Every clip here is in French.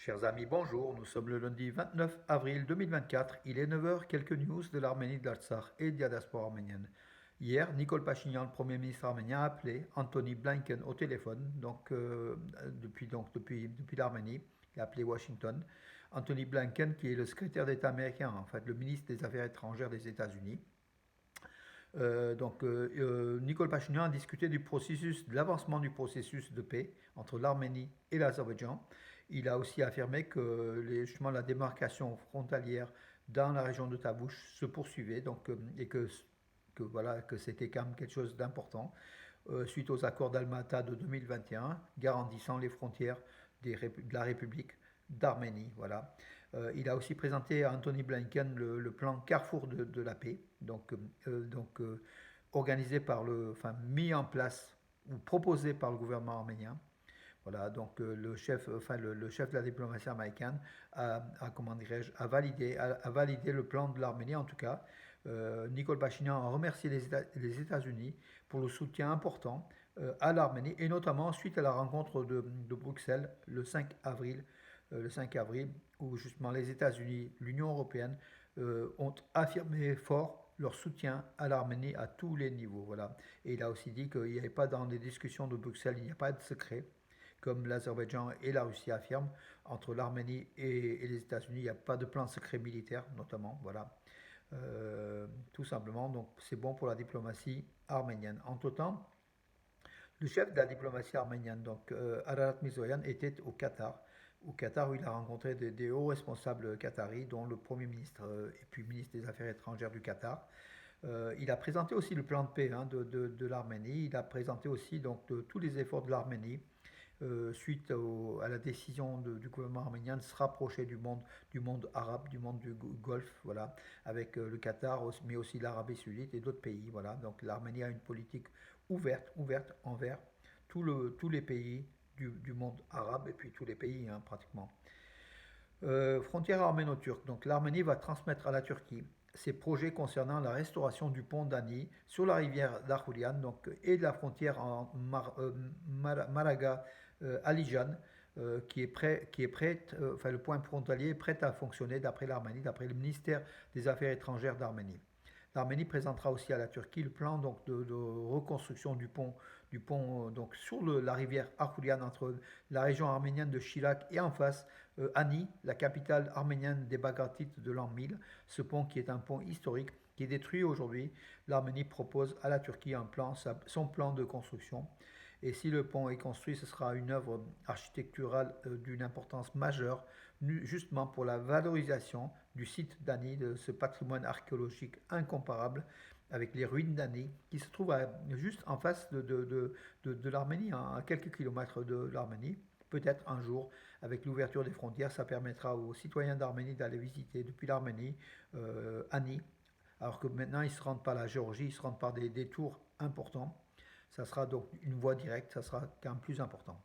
Chers amis, bonjour. Nous sommes le lundi 29 avril 2024. Il est 9 heures. Quelques news de l'Arménie, de l'Artsakh et de la diaspora arménienne. Hier, Nicole Pachinian, le Premier ministre arménien, a appelé Anthony Blinken au téléphone, depuis l'Arménie. Il a appelé Washington. Anthony Blinken, qui est le secrétaire d'État américain, en fait, le ministre des Affaires étrangères des États-Unis. Nicole Pachinian a discuté du processus, de l'avancement du processus de paix entre l'Arménie et l'Azerbaïdjan. Il a aussi affirmé que justement la démarcation frontalière dans la région de Tabouche se poursuivait que c'était quand même quelque chose d'important suite aux accords d'Almata de 2021 garantissant les frontières de la République d'Arménie. Voilà. Il a aussi présenté à Anthony Blinken le plan Carrefour de la paix, organisé mis en place ou proposé par le gouvernement arménien. Voilà, donc le chef de la diplomatie américaine comment dirais-je, a validé le plan de l'Arménie en tout cas. Nicole Pachinian a remercié les États-Unis pour le soutien important à l'Arménie et notamment suite à la rencontre de Bruxelles le 5 avril où justement les États-Unis, l'Union européenne ont affirmé fort leur soutien à l'Arménie à tous les niveaux. Voilà. Et il a aussi dit qu'il n'y avait pas dans les discussions de Bruxelles, il n'y a pas de secret comme l'Azerbaïdjan et la Russie affirment, entre l'Arménie et les États-Unis, il n'y a pas de plan secret militaire, notamment. Voilà. Tout simplement, donc c'est bon pour la diplomatie arménienne. Entre temps, le chef de la diplomatie arménienne, Ararat Mirzoyan, était au Qatar où il a rencontré des hauts responsables qataris, dont le Premier ministre et puis ministre des Affaires étrangères du Qatar. Il a présenté aussi le plan de paix de l'Arménie. Il a présenté aussi tous les efforts de l'Arménie à la décision du gouvernement arménien de se rapprocher du monde arabe, du monde du Golfe, voilà, avec le Qatar, mais aussi l'Arabie Saoudite et d'autres pays. Voilà. Donc l'Arménie a une politique ouverte envers tous les pays du monde arabe et puis tous les pays pratiquement. Frontière arméno-turque. Donc l'Arménie va transmettre à la Turquie ses projets concernant la restauration du pont d'Ani sur la rivière d'Arhoulian et de la frontière en Maraga Alijan le point frontalier est prêt à fonctionner d'après l'Arménie, d'après le ministère des Affaires étrangères d'Arménie. L'Arménie présentera aussi à la Turquie le plan de reconstruction du pont sur la rivière Arhoulian entre la région arménienne de Chirac et en face Ani, la capitale arménienne des Bagratites de l'an 1000. Ce pont qui est un pont historique qui est détruit aujourd'hui. L'Arménie propose à la Turquie son plan de construction. Et si le pont est construit, ce sera une œuvre architecturale d'une importance majeure, justement pour la valorisation du site d'Ani, de ce patrimoine archéologique incomparable, avec les ruines d'Ani, qui se trouvent juste en face de l'Arménie, à quelques kilomètres de l'Arménie. Peut-être un jour, avec l'ouverture des frontières, ça permettra aux citoyens d'Arménie d'aller visiter depuis l'Arménie Ani, alors que maintenant ils ne se rendent pas à la Géorgie, ils se rendent par des détours importants. Ça sera donc une voie directe, ça sera quand même plus important.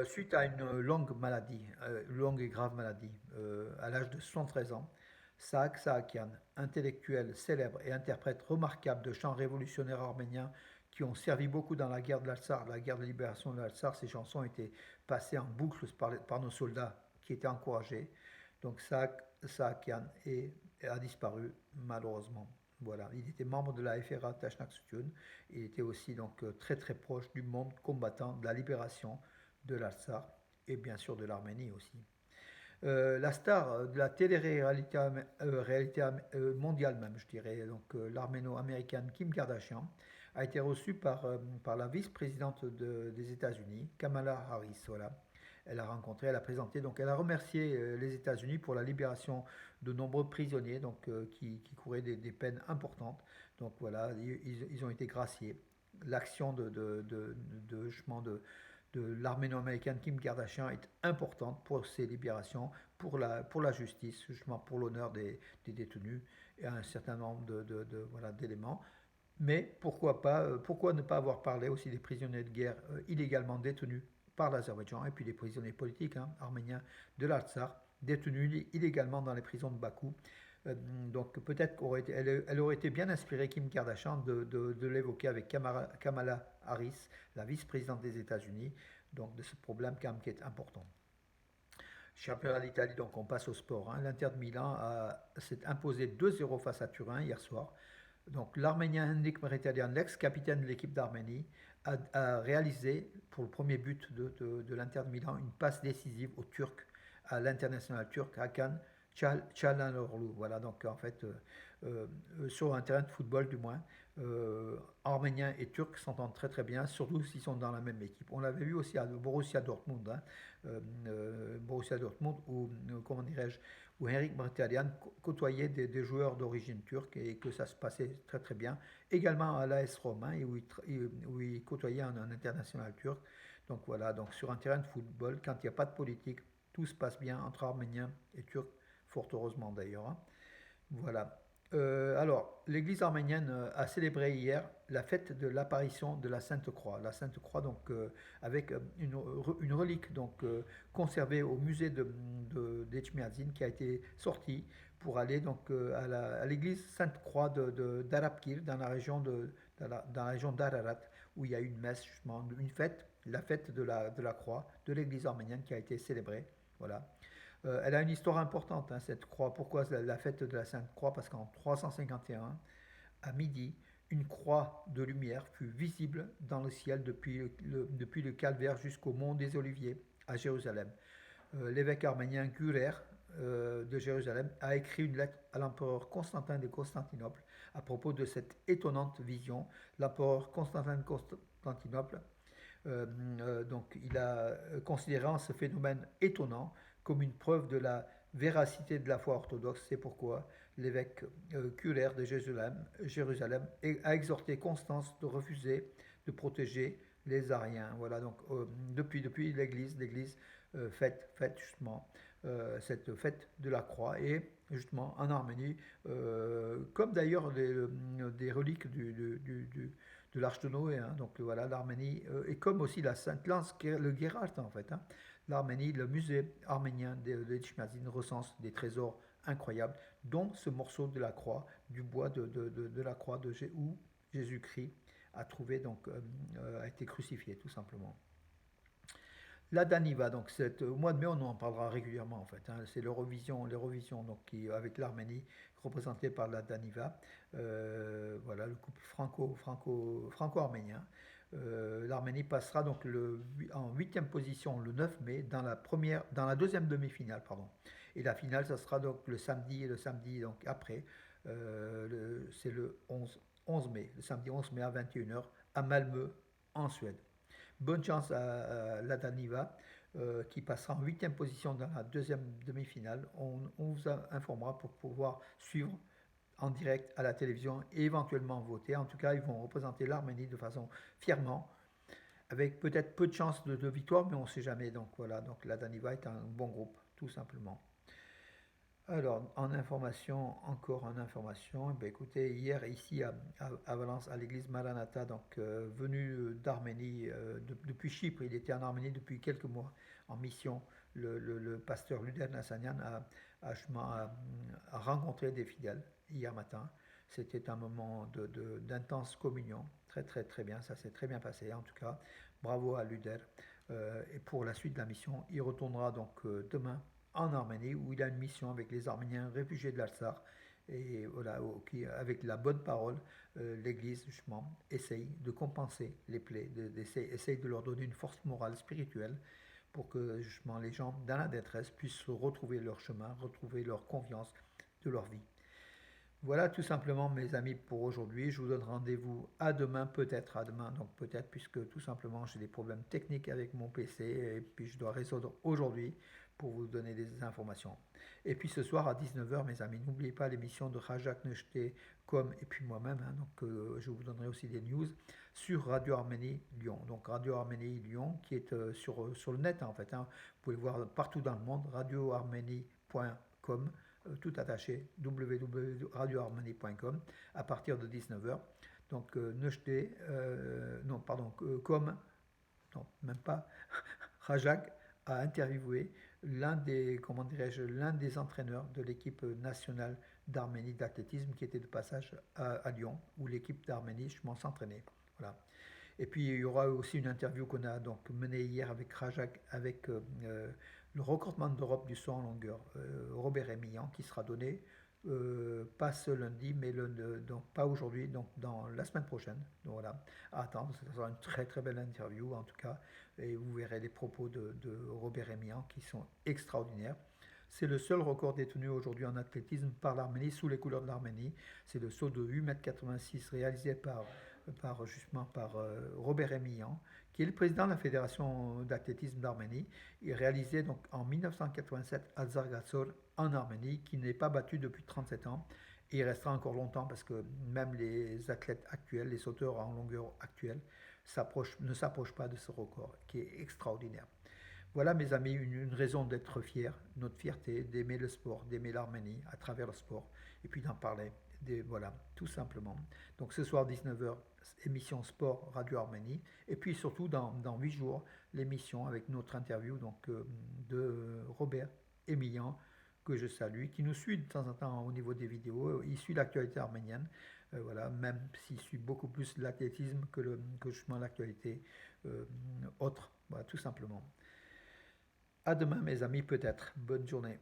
Suite à une longue et grave maladie, à l'âge de 73 ans, Saak Saakian, intellectuel célèbre et interprète remarquable de chants révolutionnaires arméniens qui ont servi beaucoup dans la guerre de l'Alsar, la guerre de libération de l'Alsar, ces chansons étaient passées en boucle par nos soldats qui étaient encouragés. Donc Saak Saakian a disparu malheureusement. Voilà, il était membre de la FRA Tashnaksutyun. Il était aussi très très proche du monde combattant de la libération de l'Alsar et bien sûr de l'Arménie aussi. La star de la télé-réalité mondiale même, je dirais, l'arméno-américaine Kim Kardashian, a été reçue par la vice-présidente des États-Unis, Kamala Harris. Voilà. Elle a présenté, donc elle a remercié les États-Unis pour la libération de nombreux prisonniers qui couraient des peines importantes. Donc voilà, ils ont été graciés. L'action de l'arméno-américaine Kim Kardashian est importante pour ces libérations, pour la justice, justement pour l'honneur des détenus et un certain nombre voilà, d'éléments. Mais pourquoi ne pas avoir parlé aussi des prisonniers de guerre illégalement détenus par l'Azerbaïdjan et puis des prisonniers politiques arméniens de l'Artsakh détenus illégalement dans les prisons de Bakou. Donc peut-être qu'elle aurait été bien inspirée, Kim Kardashian, de l'évoquer avec Kamala Harris, la vice-présidente des États-Unis, donc de ce problème quand même qui est important. Championnat d'Italie, donc on passe au sport, hein. L'Inter de Milan s'est imposé 2-0 face à Turin hier soir. Donc l'Arménien Henrik Mkhitaryan, l'ex-capitaine de l'équipe d'Arménie, a réalisé pour le premier but de l'Inter de Milan une passe décisive au Turc, à l'international turc Hakan Çalhanoğlu. Voilà, donc en fait, sur un terrain de football du moins, Arméniens et Turcs s'entendent très très bien, surtout s'ils sont dans la même équipe. On l'avait vu aussi à Borussia Dortmund, hein, Borussia Dortmund, où, comment dirais-je, où Henrik Mkhitaryan côtoyait des joueurs d'origine turque et que ça se passait très très bien. Également à l'AS Rome, hein, où il côtoyait un international turc. Donc voilà, donc sur un terrain de football, quand il n'y a pas de politique, tout se passe bien entre Arméniens et Turcs, fort heureusement d'ailleurs, hein. Voilà. Alors, l'Église arménienne a célébré hier la fête de l'apparition de la Sainte Croix. La Sainte Croix, donc, avec une relique donc, conservée au musée d'Echmiadzin qui a été sortie pour aller donc, à l'église Sainte Croix d'Arapkir dans la région d'Ararat où il y a eu une messe, justement, une fête, la fête de la croix de l'Église arménienne qui a été célébrée. Voilà. Elle a une histoire importante, hein, cette croix. Pourquoi la fête de la Sainte Croix? Parce qu'en 351, à midi, une croix de lumière fut visible dans le ciel depuis le calvaire jusqu'au mont des Oliviers à Jérusalem. L'évêque arménien Gurer de Jérusalem a écrit une lettre à l'empereur Constantin de Constantinople à propos de cette étonnante vision. L'empereur Constantin de Constantinople donc, il a considéré ce phénomène étonnant comme une preuve de la véracité de la foi orthodoxe. C'est pourquoi l'évêque Curer de Jérusalem a exhorté Constance de refuser de protéger les Ariens. Voilà, donc depuis l'Église fête justement cette fête de la croix et justement en Arménie, comme d'ailleurs des reliques de l'Arche de Noé, hein. Donc voilà, l'Arménie, et comme aussi la Sainte Lance, le Geralt en fait, hein. L'Arménie, le musée arménien de Tchmazine recense des trésors incroyables, dont ce morceau de la croix, du bois de la croix où Jésus-Christ a trouvé, donc, a été crucifié tout simplement. La Daniva, donc au mois de mai, on en parlera régulièrement en fait, hein. C'est l'Eurovision donc avec l'Arménie représentée par la Daniva. Voilà le couple franco-arménien. L'Arménie passera donc en huitième position le 9 mai dans la deuxième demi-finale, pardon. Et la finale, ça sera donc le samedi donc après, c'est le 11 mai, le samedi 11 mai à 21h à Malmö en Suède. Bonne chance à la Daniva qui passera en huitième position dans la deuxième demi-finale. On vous informera pour pouvoir suivre en direct à la télévision et éventuellement voter. En tout cas, ils vont représenter l'Arménie de façon fièrement, avec peut-être peu de chances de victoire, mais on ne sait jamais. Donc voilà, donc la Daniva est un bon groupe, tout simplement. Alors, encore en information, eh bien, écoutez, hier ici à Valence, à l'église Maranatha, donc venu d'Arménie, depuis Chypre, il était en Arménie depuis quelques mois en mission. Le pasteur Luden Nassanian a rencontré des fidèles hier matin. C'était un moment d'intense communion, très très très bien, ça s'est très bien passé en tout cas. Bravo à Luder. Et pour la suite de la mission, il retournera donc demain en Arménie, où il a une mission avec les Arméniens réfugiés de l'Alsar. Et voilà, avec la bonne parole, l'Église, justement, essaye de compenser les plaies, essaye de leur donner une force morale, spirituelle, pour que, justement, les gens, dans la détresse, puissent retrouver leur chemin, retrouver leur confiance de leur vie. Voilà tout simplement mes amis pour aujourd'hui. Je vous donne rendez-vous à demain, peut-être à demain, donc peut-être puisque tout simplement j'ai des problèmes techniques avec mon PC et puis je dois résoudre aujourd'hui pour vous donner des informations. Et puis ce soir à 19h mes amis, n'oubliez pas l'émission de Rajak Nechté comme et puis moi-même, hein, donc je vous donnerai aussi des news sur Radio Arménie Lyon. Donc Radio Arménie Lyon qui est sur le net, hein, en fait, hein. Vous pouvez le voir partout dans le monde, radioarménie.com tout attaché, www.radioharmonie.com à partir de 19h. Donc Nechté, non pardon, comme, non même pas, Rajak a interviewé l'un des entraîneurs de l'équipe nationale d'Arménie d'athlétisme qui était de passage à Lyon, où l'équipe d'Arménie, je m'en s'entraînait. Voilà. Et puis il y aura aussi une interview qu'on a donc menée hier avec Rajak, avec le recordman d'Europe du saut en longueur, Robert Émillan, qui sera donné pas ce lundi, mais donc pas aujourd'hui, donc dans la semaine prochaine. Donc voilà, à attendre, ce sera une très très belle interview en tout cas, et vous verrez les propos de Robert Émillan qui sont extraordinaires. C'est le seul record détenu aujourd'hui en athlétisme par l'Arménie sous les couleurs de l'Arménie. C'est le saut de 8,86 m réalisé justement par Robert Émillan, qui est le président de la Fédération d'athlétisme d'Arménie. Il réalisé donc en 1987 à Zargatsor en Arménie, qui n'est pas battu depuis 37 ans. Et il restera encore longtemps parce que même les athlètes actuels, les sauteurs en longueur actuels, ne s'approchent pas de ce record, qui est extraordinaire. Voilà, mes amis, une raison d'être fier, notre fierté, d'aimer le sport, d'aimer l'Arménie à travers le sport, et puis d'en parler. Voilà, tout simplement. Donc ce soir, 19 h, émission Sport Radio Arménie, et puis surtout dans 8 jours, l'émission avec notre interview donc, de Robert Émillan, que je salue, qui nous suit de temps en temps au niveau des vidéos. Il suit l'actualité arménienne, voilà, même s'il suit beaucoup plus l'athlétisme que justement l'actualité autre, voilà, tout simplement. À demain, mes amis, peut-être. Bonne journée.